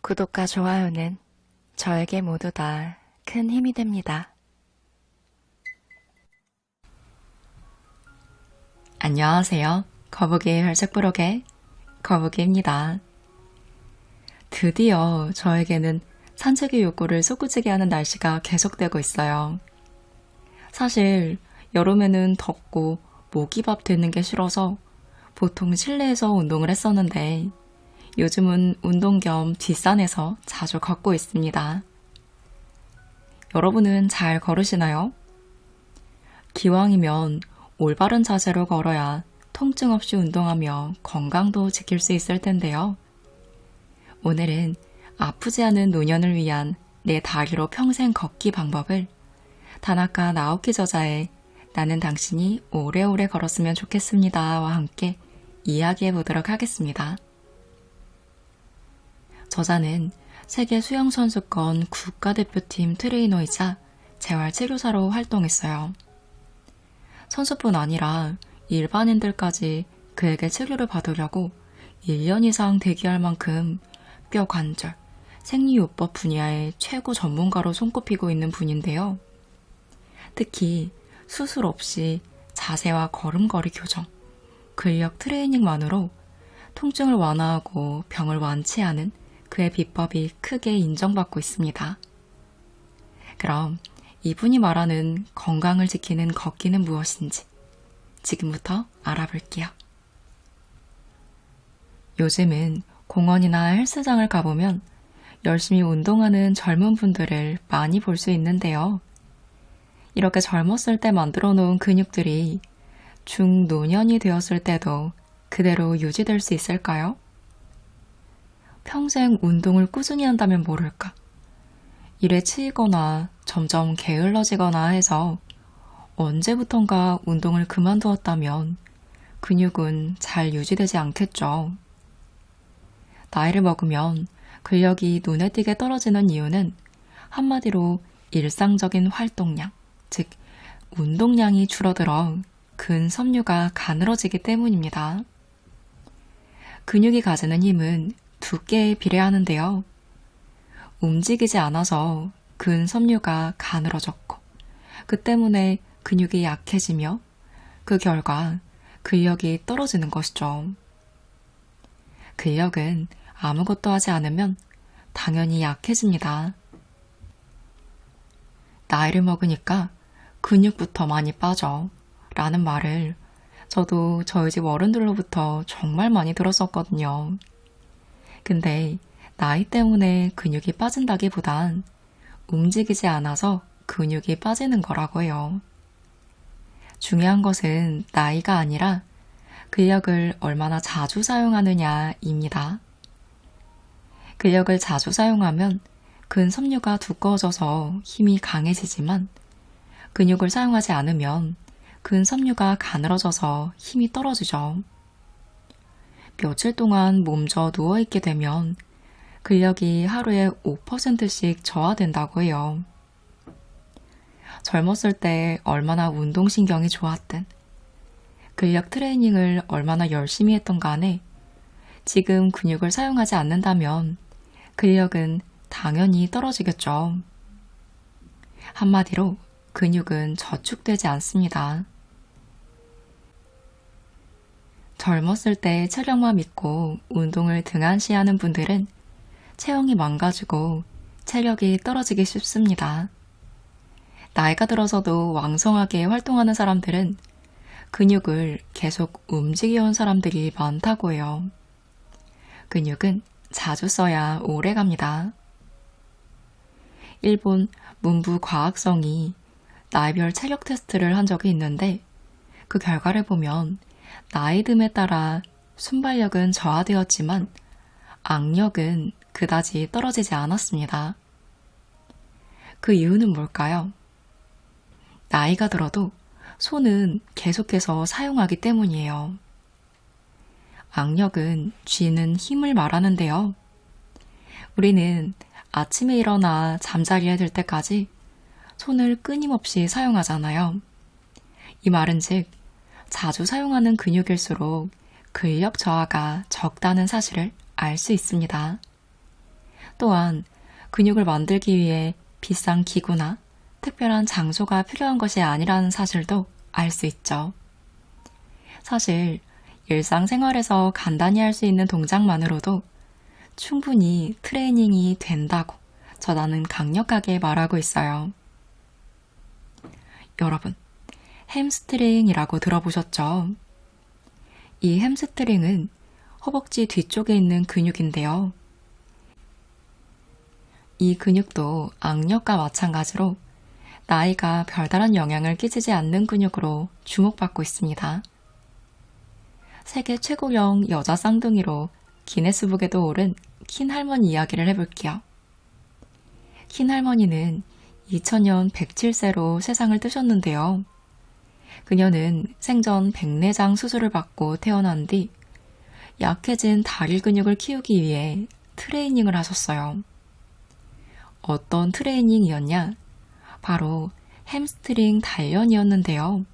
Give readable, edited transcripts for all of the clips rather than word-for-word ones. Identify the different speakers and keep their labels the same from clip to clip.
Speaker 1: 구독과 좋아요는 저에게 모두 다 큰 힘이 됩니다.
Speaker 2: 안녕하세요. 거북이 혈색부록의 거북이입니다. 드디어 저에게는 산책의 욕구를 솟구치게 하는 날씨가 계속되고 있어요. 사실 여름에는 덥고 모기밥 되는 게 싫어서 보통 실내에서 운동을 했었는데 요즘은 운동 겸 뒷산에서 자주 걷고 있습니다. 여러분은 잘 걸으시나요? 기왕이면 올바른 자세로 걸어야 통증 없이 운동하며 건강도 지킬 수 있을 텐데요. 오늘은 아프지 않은 노년을 위한 내 다리로 평생 걷기 방법을 다나카 나오키 저자의 나는 당신이 오래오래 걸었으면 좋겠습니다와 함께 이야기해 보도록 하겠습니다. 저자는 세계 수영선수권 국가대표팀 트레이너이자 재활치료사로 활동했어요. 선수뿐 아니라 일반인들까지 그에게 치료를 받으려고 1년 이상 대기할 만큼 뼈 관절, 생리요법 분야의 최고 전문가로 손꼽히고 있는 분인데요. 특히 수술 없이 자세와 걸음걸이 교정, 근력 트레이닝만으로 통증을 완화하고 병을 완치하는 그의 비법이 크게 인정받고 있습니다. 그럼 이분이 말하는 건강을 지키는 걷기는 무엇인지 지금부터 알아볼게요. 요즘은 공원이나 헬스장을 가보면 열심히 운동하는 젊은 분들을 많이 볼 수 있는데요. 이렇게 젊었을 때 만들어 놓은 근육들이 중노년이 되었을 때도 그대로 유지될 수 있을까요? 평생 운동을 꾸준히 한다면 모를까? 일에 치이거나 점점 게을러지거나 해서 언제부턴가 운동을 그만두었다면 근육은 잘 유지되지 않겠죠. 나이를 먹으면 근력이 눈에 띄게 떨어지는 이유는 한마디로 일상적인 활동량, 즉 운동량이 줄어들어 근섬유가 가늘어지기 때문입니다. 근육이 가지는 힘은 두께에 비례하는데요. 움직이지 않아서 근섬유가 가늘어졌고 그 때문에 근육이 약해지며 그 결과 근력이 떨어지는 것이죠. 근력은 아무것도 하지 않으면 당연히 약해집니다. 나이를 먹으니까 근육부터 많이 빠져 라는 말을 저도 저희 집 어른들로부터 정말 많이 들었었거든요. 근데 나이 때문에 근육이 빠진다기보단 움직이지 않아서 근육이 빠지는 거라고 해요. 중요한 것은 나이가 아니라 근력을 얼마나 자주 사용하느냐입니다. 근력을 자주 사용하면 근섬유가 두꺼워져서 힘이 강해지지만 근육을 사용하지 않으면 근섬유가 가늘어져서 힘이 떨어지죠. 며칠 동안 몸져 누워있게 되면 근력이 하루에 5%씩 저하된다고 해요. 젊었을 때 얼마나 운동신경이 좋았든 근력 트레이닝을 얼마나 열심히 했던 간에 지금 근육을 사용하지 않는다면 근력은 당연히 떨어지겠죠. 한마디로 근육은 저축되지 않습니다. 젊었을 때 체력만 믿고 운동을 등한시하는 분들은 체형이 망가지고 체력이 떨어지기 쉽습니다. 나이가 들어서도 왕성하게 활동하는 사람들은 근육을 계속 움직여온 사람들이 많다고 해요. 근육은 자주 써야 오래 갑니다. 일본 문부과학성이 나이별 체력 테스트를 한 적이 있는데 그 결과를 보면 나이 듦에 따라 순발력은 저하되었지만 악력은 그다지 떨어지지 않았습니다. 그 이유는 뭘까요? 나이가 들어도 손은 계속해서 사용하기 때문이에요. 악력은 쥐는 힘을 말하는데요. 우리는 아침에 일어나 잠자리에 들 때까지 손을 끊임없이 사용하잖아요. 이 말은 즉 자주 사용하는 근육일수록 근력 저하가 적다는 사실을 알 수 있습니다. 또한 근육을 만들기 위해 비싼 기구나 특별한 장소가 필요한 것이 아니라는 사실도 알 수 있죠. 사실 일상생활에서 간단히 할 수 있는 동작만으로도 충분히 트레이닝이 된다고 저자는 강력하게 말하고 있어요. 여러분, 햄스트링이라고 들어보셨죠? 이 햄스트링은 허벅지 뒤쪽에 있는 근육인데요. 이 근육도 악력과 마찬가지로 나이가 별다른 영향을 끼치지 않는 근육으로 주목받고 있습니다. 세계 최고령 여자 쌍둥이로 기네스북에도 오른 킨 할머니 이야기를 해볼게요. 킨 할머니는 2000년 107세로 세상을 뜨셨는데요. 그녀는 생전 백내장 수술을 받고 태어난 뒤 약해진 다리 근육을 키우기 위해 트레이닝을 하셨어요. 어떤 트레이닝이었냐? 바로 햄스트링 단련이었는데요.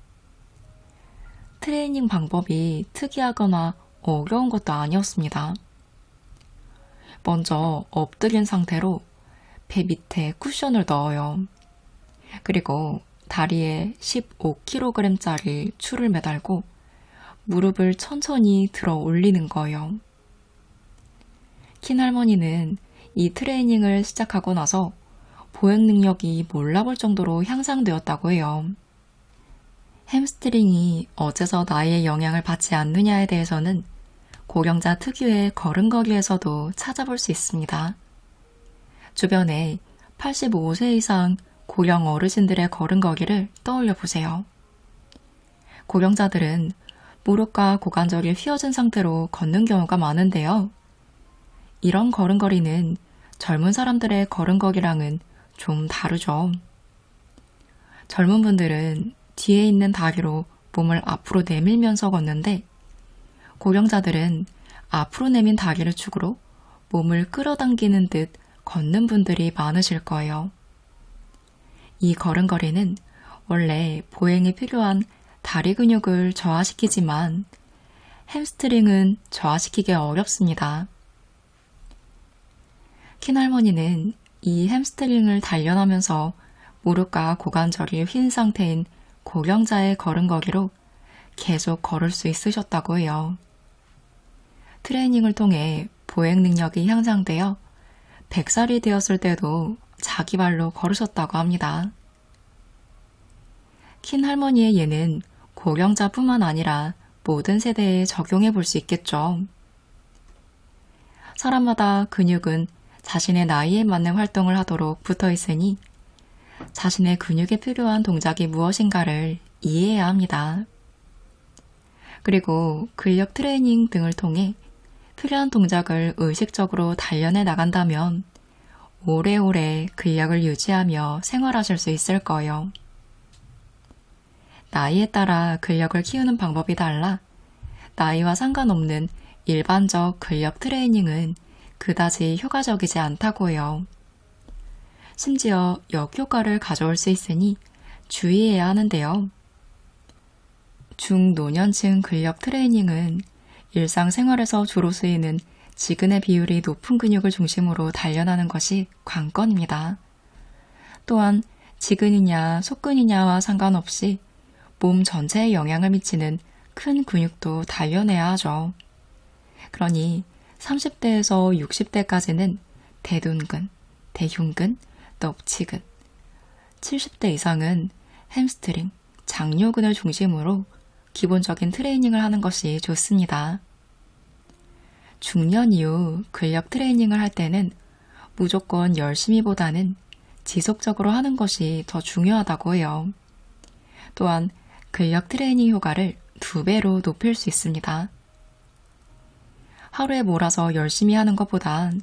Speaker 2: 트레이닝 방법이 특이하거나 어려운 것도 아니었습니다. 먼저 엎드린 상태로 배 밑에 쿠션을 넣어요. 그리고 다리에 15kg짜리 줄을 매달고 무릎을 천천히 들어 올리는 거예요. 킨 할머니는 이 트레이닝을 시작하고 나서 보행 능력이 몰라볼 정도로 향상되었다고 해요. 햄스트링이 어째서 나이의 영향을 받지 않느냐에 대해서는 고령자 특유의 걸음걸이에서도 찾아볼 수 있습니다. 주변에 85세 이상 고령 어르신들의 걸음걸이를 떠올려 보세요. 고령자들은 무릎과 고관절이 휘어진 상태로 걷는 경우가 많은데요. 이런 걸음걸이는 젊은 사람들의 걸음걸이랑은 좀 다르죠. 젊은 분들은 뒤에 있는 다리로 몸을 앞으로 내밀면서 걷는데 고령자들은 앞으로 내민 다리를 축으로 몸을 끌어당기는 듯 걷는 분들이 많으실 거예요. 이 걸음걸이는 원래 보행에 필요한 다리 근육을 저하시키지만 햄스트링은 저하시키기 어렵습니다. 킨 할머니는 이 햄스트링을 단련하면서 무릎과 고관절이 휜 상태인 고령자의 걸음걸이로 계속 걸을 수 있으셨다고 해요. 트레이닝을 통해 보행 능력이 향상되어 100살이 되었을 때도 자기 발로 걸으셨다고 합니다. 킨 할머니의 예는 고령자뿐만 아니라 모든 세대에 적용해 볼 수 있겠죠. 사람마다 근육은 자신의 나이에 맞는 활동을 하도록 붙어 있으니 자신의 근육에 필요한 동작이 무엇인가를 이해해야 합니다. 그리고 근력 트레이닝 등을 통해 필요한 동작을 의식적으로 단련해 나간다면 오래오래 근력을 유지하며 생활하실 수 있을 거예요. 나이에 따라 근력을 키우는 방법이 달라 나이와 상관없는 일반적 근력 트레이닝은 그다지 효과적이지 않다고 해요. 심지어 역효과를 가져올 수 있으니 주의해야 하는데요. 중노년층 근력 트레이닝은 일상생활에서 주로 쓰이는 지근의 비율이 높은 근육을 중심으로 단련하는 것이 관건입니다. 또한 지근이냐 속근이냐와 상관없이 몸 전체에 영향을 미치는 큰 근육도 단련해야 하죠. 그러니 30대에서 60대까지는 대둔근, 대흉근, 넙치근, 70대 이상은 햄스트링, 장요근을 중심으로 기본적인 트레이닝을 하는 것이 좋습니다. 중년 이후 근력 트레이닝을 할 때는 무조건 열심히보다는 지속적으로 하는 것이 더 중요하다고 해요. 또한 근력 트레이닝 효과를 2배로 높일 수 있습니다. 하루에 몰아서 열심히 하는 것보단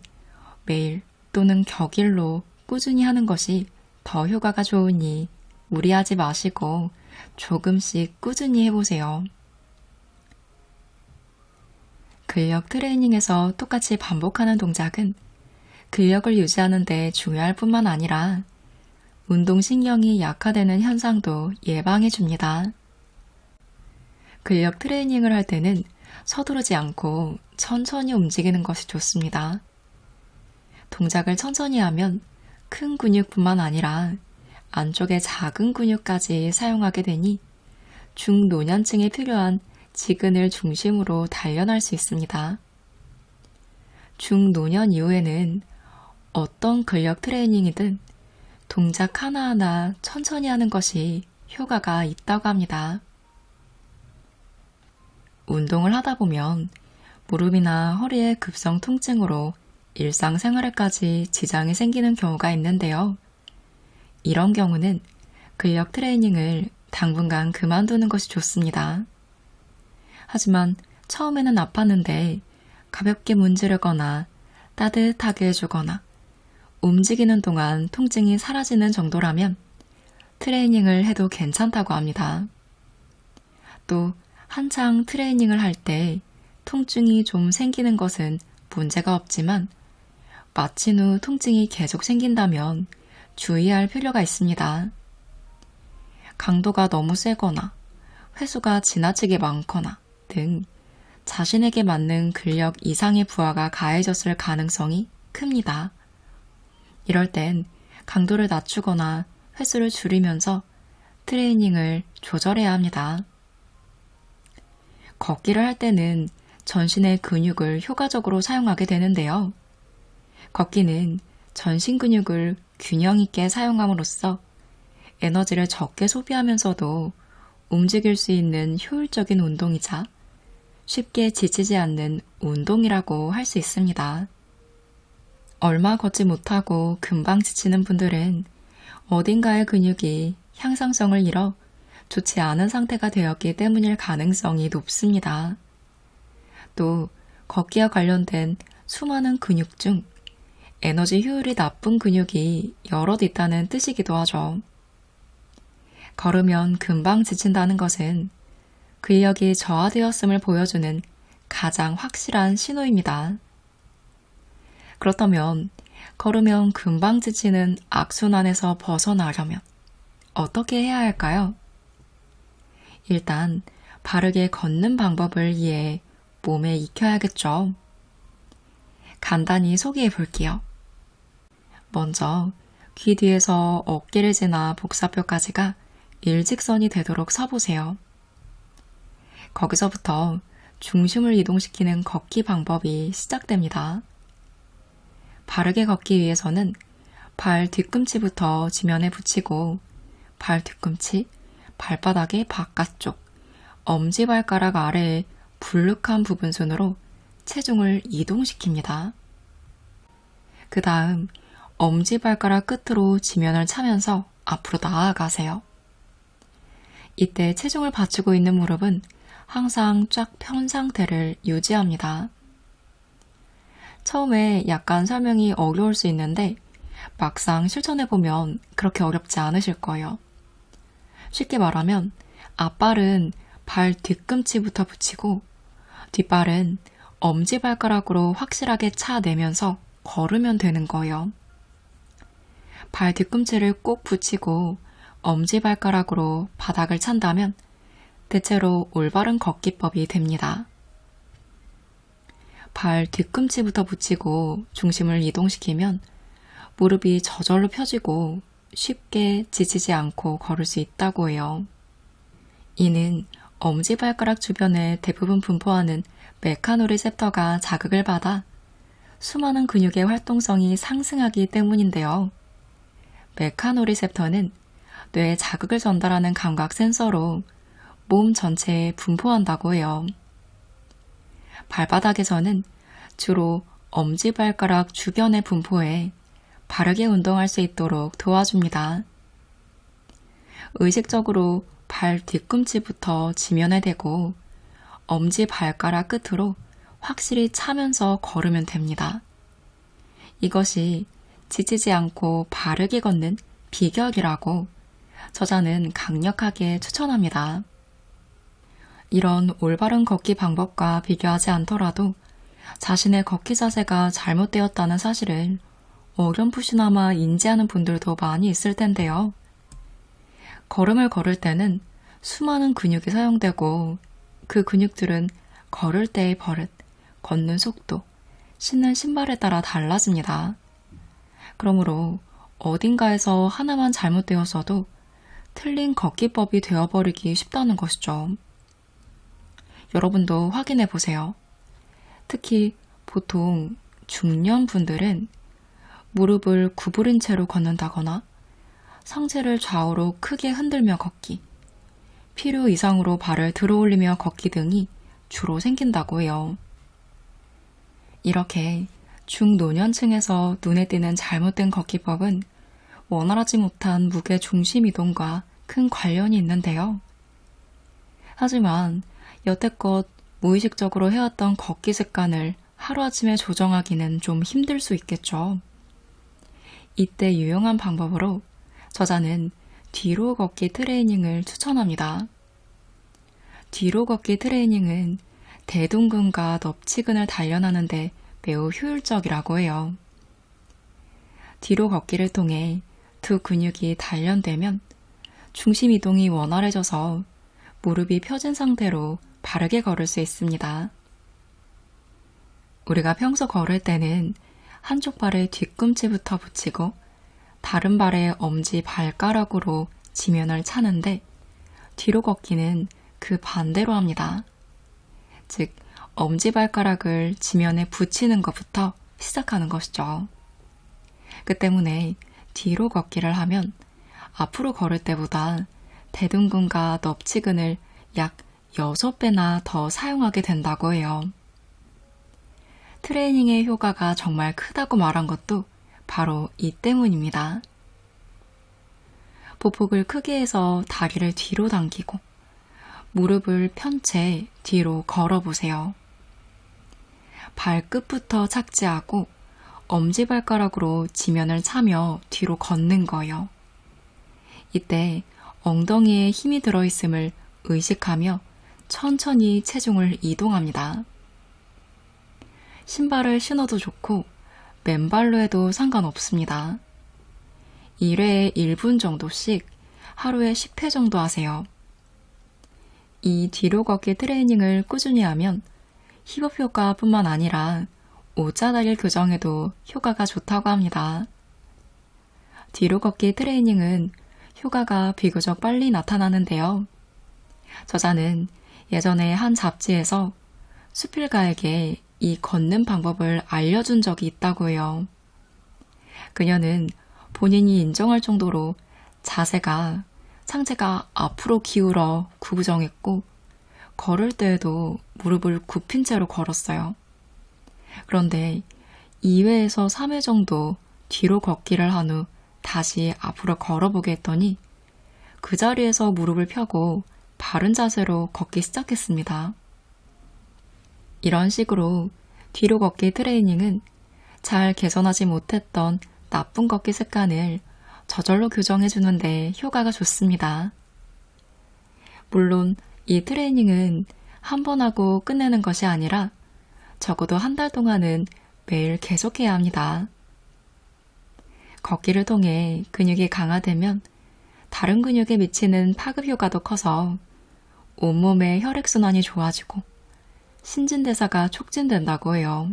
Speaker 2: 매일 또는 격일로 꾸준히 하는 것이 더 효과가 좋으니 무리하지 마시고 조금씩 꾸준히 해보세요. 근력 트레이닝에서 똑같이 반복하는 동작은 근력을 유지하는 데 중요할 뿐만 아니라 운동신경이 약화되는 현상도 예방해 줍니다. 근력 트레이닝을 할 때는 서두르지 않고 천천히 움직이는 것이 좋습니다. 동작을 천천히 하면 큰 근육뿐만 아니라 안쪽의 작은 근육까지 사용하게 되니 중노년층에 필요한 지근을 중심으로 단련할 수 있습니다. 중노년 이후에는 어떤 근력 트레이닝이든 동작 하나하나 천천히 하는 것이 효과가 있다고 합니다. 운동을 하다 보면 무릎이나 허리의 급성 통증으로 일상생활에까지 지장이 생기는 경우가 있는데요. 이런 경우는 근력 트레이닝을 당분간 그만두는 것이 좋습니다. 하지만 처음에는 아팠는데 가볍게 문지르거나 따뜻하게 해주거나 움직이는 동안 통증이 사라지는 정도라면 트레이닝을 해도 괜찮다고 합니다. 또 한창 트레이닝을 할 때 통증이 좀 생기는 것은 문제가 없지만 마친 후 통증이 계속 생긴다면 주의할 필요가 있습니다. 강도가 너무 세거나 횟수가 지나치게 많거나 등 자신에게 맞는 근력 이상의 부하가 가해졌을 가능성이 큽니다. 이럴 땐 강도를 낮추거나 횟수를 줄이면서 트레이닝을 조절해야 합니다. 걷기를 할 때는 전신의 근육을 효과적으로 사용하게 되는데요. 걷기는 전신 근육을 균형 있게 사용함으로써 에너지를 적게 소비하면서도 움직일 수 있는 효율적인 운동이자 쉽게 지치지 않는 운동이라고 할 수 있습니다. 얼마 걷지 못하고 금방 지치는 분들은 어딘가의 근육이 향상성을 잃어 좋지 않은 상태가 되었기 때문일 가능성이 높습니다. 또 걷기와 관련된 수많은 근육 중 에너지 효율이 나쁜 근육이 여럿 있다는 뜻이기도 하죠. 걸으면 금방 지친다는 것은 근력이 저하되었음을 보여주는 가장 확실한 신호입니다. 그렇다면 걸으면 금방 지치는 악순환에서 벗어나려면 어떻게 해야 할까요? 일단 바르게 걷는 방법을 이해해 몸에 익혀야겠죠. 간단히 소개해 볼게요. 먼저 귀 뒤에서 어깨를 지나 복사뼈까지가 일직선이 되도록 서보세요. 거기서부터 중심을 이동시키는 걷기 방법이 시작됩니다. 바르게 걷기 위해서는 발 뒤꿈치부터 지면에 붙이고 발 뒤꿈치, 발바닥의 바깥쪽, 엄지발가락 아래의 불룩한 부분 순으로 체중을 이동시킵니다. 그 다음 엄지발가락 끝으로 지면을 차면서 앞으로 나아가세요. 이때 체중을 받치고 있는 무릎은 항상 쫙 편 상태를 유지합니다. 처음에 약간 설명이 어려울 수 있는데 막상 실천해보면 그렇게 어렵지 않으실 거예요. 쉽게 말하면 앞발은 발 뒤꿈치부터 붙이고 뒷발은 엄지발가락으로 확실하게 차내면서 걸으면 되는 거예요. 발 뒤꿈치를 꼭 붙이고 엄지발가락으로 바닥을 찬다면 대체로 올바른 걷기법이 됩니다. 발 뒤꿈치부터 붙이고 중심을 이동시키면 무릎이 저절로 펴지고 쉽게 지치지 않고 걸을 수 있다고 해요. 이는 엄지발가락 주변에 대부분 분포하는 메카노리셉터가 자극을 받아 수많은 근육의 활동성이 상승하기 때문인데요. 메카노리셉터는 뇌에 자극을 전달하는 감각 센서로 몸 전체에 분포한다고 해요. 발바닥에서는 주로 엄지발가락 주변에 분포해 바르게 운동할 수 있도록 도와줍니다. 의식적으로 발 뒤꿈치부터 지면에 대고 엄지발가락 끝으로 확실히 차면서 걸으면 됩니다. 이것이 지치지 않고 바르게 걷는 비결이라고 저자는 강력하게 추천합니다. 이런 올바른 걷기 방법과 비교하지 않더라도 자신의 걷기 자세가 잘못되었다는 사실을 어렴풋이나마 인지하는 분들도 많이 있을 텐데요. 걸음을 걸을 때는 수많은 근육이 사용되고 그 근육들은 걸을 때의 버릇, 걷는 속도, 신는 신발에 따라 달라집니다. 그러므로 어딘가에서 하나만 잘못되었어도 틀린 걷기법이 되어버리기 쉽다는 것이죠. 여러분도 확인해 보세요. 특히 보통 중년 분들은 무릎을 구부린 채로 걷는다거나 상체를 좌우로 크게 흔들며 걷기, 필요 이상으로 발을 들어올리며 걷기 등이 주로 생긴다고 해요. 이렇게 중노년층에서 눈에 띄는 잘못된 걷기법은 원활하지 못한 무게 중심 이동과 큰 관련이 있는데요. 하지만 여태껏 무의식적으로 해왔던 걷기 습관을 하루아침에 조정하기는 좀 힘들 수 있겠죠. 이때 유용한 방법으로 저자는 뒤로 걷기 트레이닝을 추천합니다. 뒤로 걷기 트레이닝은 대둔근과 넙치근을 단련하는데 매우 효율적이라고 해요. 뒤로 걷기를 통해 두 근육이 단련되면 중심 이동이 원활해져서 무릎이 펴진 상태로 바르게 걸을 수 있습니다. 우리가 평소 걸을 때는 한쪽 발에 뒤꿈치부터 붙이고 다른 발에 엄지 발가락으로 지면을 차는데 뒤로 걷기는 그 반대로 합니다. 즉, 엄지발가락을 지면에 붙이는 것부터 시작하는 것이죠. 그 때문에 뒤로 걷기를 하면 앞으로 걸을 때보다 대둔근과 넙치근을 약 6배나 더 사용하게 된다고 해요. 트레이닝의 효과가 정말 크다고 말한 것도 바로 이 때문입니다. 보폭을 크게 해서 다리를 뒤로 당기고 무릎을 편 채 뒤로 걸어보세요. 발끝부터 착지하고 엄지발가락으로 지면을 차며 뒤로 걷는 거예요. 이때 엉덩이에 힘이 들어있음을 의식하며 천천히 체중을 이동합니다. 신발을 신어도 좋고 맨발로 해도 상관없습니다. 1회에 1분 정도씩 하루에 10회 정도 하세요. 이 뒤로 걷기 트레이닝을 꾸준히 하면 힙업 효과뿐만 아니라 오자다리 교정에도 효과가 좋다고 합니다. 뒤로 걷기 트레이닝은 효과가 비교적 빨리 나타나는데요. 저자는 예전에 한 잡지에서 수필가에게 이 걷는 방법을 알려준 적이 있다고 해요. 그녀는 본인이 인정할 정도로 자세가 상체가 앞으로 기울어 구부정했고 걸을 때에도 무릎을 굽힌 채로 걸었어요. 그런데 2회에서 3회 정도 뒤로 걷기를 한 후 다시 앞으로 걸어보게 했더니 그 자리에서 무릎을 펴고 바른 자세로 걷기 시작했습니다. 이런 식으로 뒤로 걷기 트레이닝은 잘 개선하지 못했던 나쁜 걷기 습관을 저절로 교정해주는데 효과가 좋습니다. 물론 이 트레이닝은 한 번 하고 끝내는 것이 아니라 적어도 한 달 동안은 매일 계속해야 합니다. 걷기를 통해 근육이 강화되면 다른 근육에 미치는 파급 효과도 커서 온몸의 혈액순환이 좋아지고 신진대사가 촉진된다고 해요.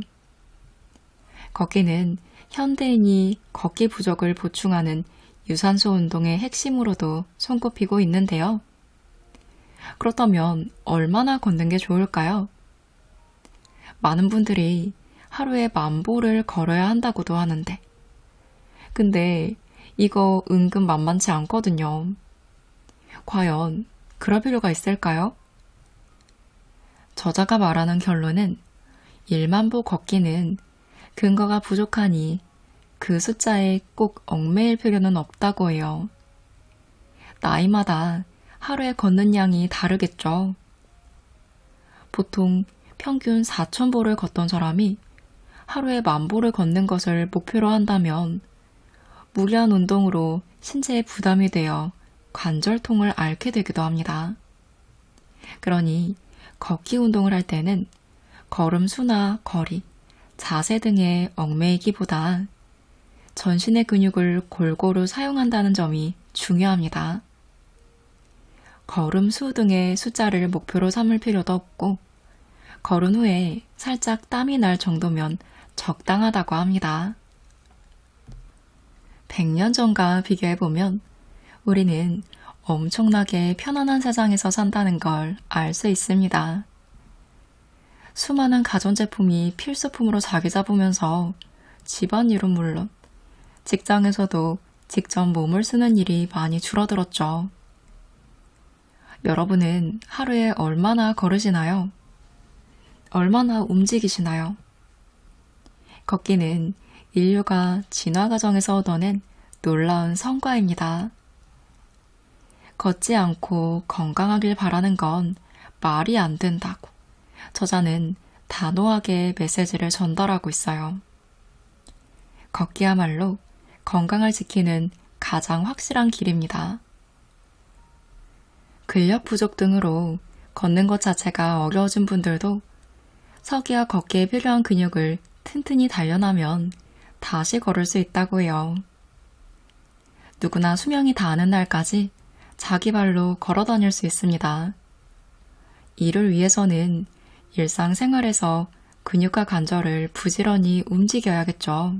Speaker 2: 걷기는 현대인이 걷기 부족을 보충하는 유산소 운동의 핵심으로도 손꼽히고 있는데요. 그렇다면 얼마나 걷는 게 좋을까요? 많은 분들이 하루에 10,000보를 걸어야 한다고도 하는데 근데 이거 은근 만만치 않거든요. 과연 그럴 필요가 있을까요? 저자가 말하는 결론은 10,000보 걷기는 근거가 부족하니 그 숫자에 꼭 얽매일 필요는 없다고 해요. 나이마다 하루에 걷는 양이 다르겠죠. 보통 평균 4,000보를 걷던 사람이 하루에 10,000보를 걷는 것을 목표로 한다면 무리한 운동으로 신체에 부담이 되어 관절통을 앓게 되기도 합니다. 그러니 걷기 운동을 할 때는 걸음수나 거리, 자세 등에 얽매이기보다 전신의 근육을 골고루 사용한다는 점이 중요합니다. 걸음수 등의 숫자를 목표로 삼을 필요도 없고 걸은 후에 살짝 땀이 날 정도면 적당하다고 합니다. 100년 전과 비교해보면 우리는 엄청나게 편안한 세상에서 산다는 걸 알 수 있습니다. 수많은 가전제품이 필수품으로 자리 잡으면서 집안일은 물론 직장에서도 직접 몸을 쓰는 일이 많이 줄어들었죠. 여러분은 하루에 얼마나 걸으시나요? 얼마나 움직이시나요? 걷기는 인류가 진화 과정에서 얻어낸 놀라운 성과입니다. 걷지 않고 건강하길 바라는 건 말이 안 된다고 저자는 단호하게 메시지를 전달하고 있어요. 걷기야말로 건강을 지키는 가장 확실한 길입니다. 근력 부족 등으로 걷는 것 자체가 어려워진 분들도 서기와 걷기에 필요한 근육을 튼튼히 단련하면 다시 걸을 수 있다고 해요. 누구나 수명이 닿는 날까지 자기 발로 걸어 다닐 수 있습니다. 이를 위해서는 일상생활에서 근육과 관절을 부지런히 움직여야겠죠.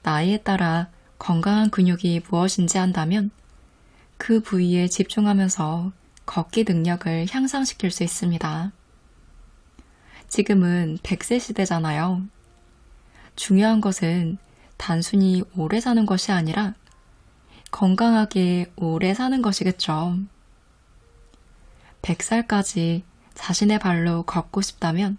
Speaker 2: 나이에 따라 건강한 근육이 무엇인지 안다면 그 부위에 집중하면서 걷기 능력을 향상시킬 수 있습니다. 지금은 100세 시대잖아요. 중요한 것은 단순히 오래 사는 것이 아니라 건강하게 오래 사는 것이겠죠. 100살까지 자신의 발로 걷고 싶다면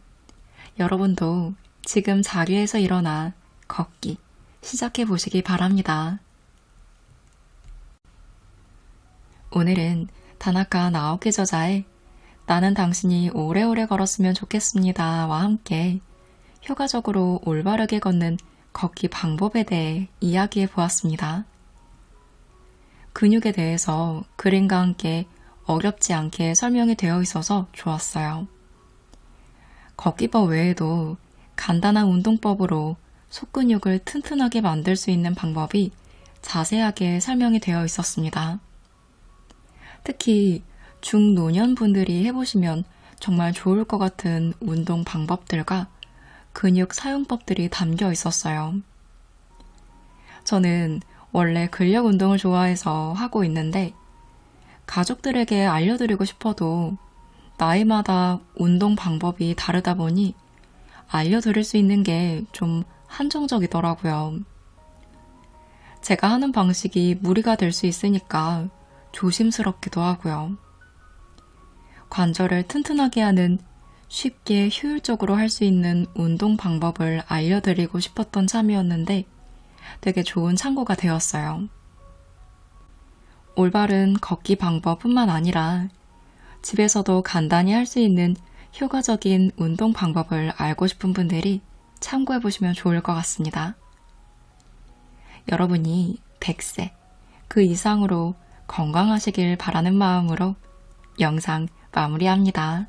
Speaker 2: 여러분도 지금 자리에서 일어나 걷기 시작해 보시기 바랍니다. 오늘은 다나카 나오키 저자의 나는 당신이 오래오래 걸었으면 좋겠습니다와 함께 효과적으로 올바르게 걷는 걷기 방법에 대해 이야기해 보았습니다. 근육에 대해서 그림과 함께 어렵지 않게 설명이 되어 있어서 좋았어요. 걷기법 외에도 간단한 운동법으로 속근육을 튼튼하게 만들 수 있는 방법이 자세하게 설명이 되어 있었습니다. 특히 중노년분들이 해보시면 정말 좋을 것 같은 운동 방법들과 근육 사용법들이 담겨 있었어요. 저는 원래 근력 운동을 좋아해서 하고 있는데 가족들에게 알려드리고 싶어도 나이마다 운동 방법이 다르다 보니 알려드릴 수 있는 게 좀 한정적이더라고요. 제가 하는 방식이 무리가 될 수 있으니까 조심스럽기도 하고요. 관절을 튼튼하게 하는 쉽게 효율적으로 할 수 있는 운동 방법을 알려드리고 싶었던 참이었는데 되게 좋은 참고가 되었어요. 올바른 걷기 방법뿐만 아니라 집에서도 간단히 할 수 있는 효과적인 운동 방법을 알고 싶은 분들이 참고해보시면 좋을 것 같습니다. 여러분이 100세, 그 이상으로 건강하시길 바라는 마음으로 영상 마무리합니다.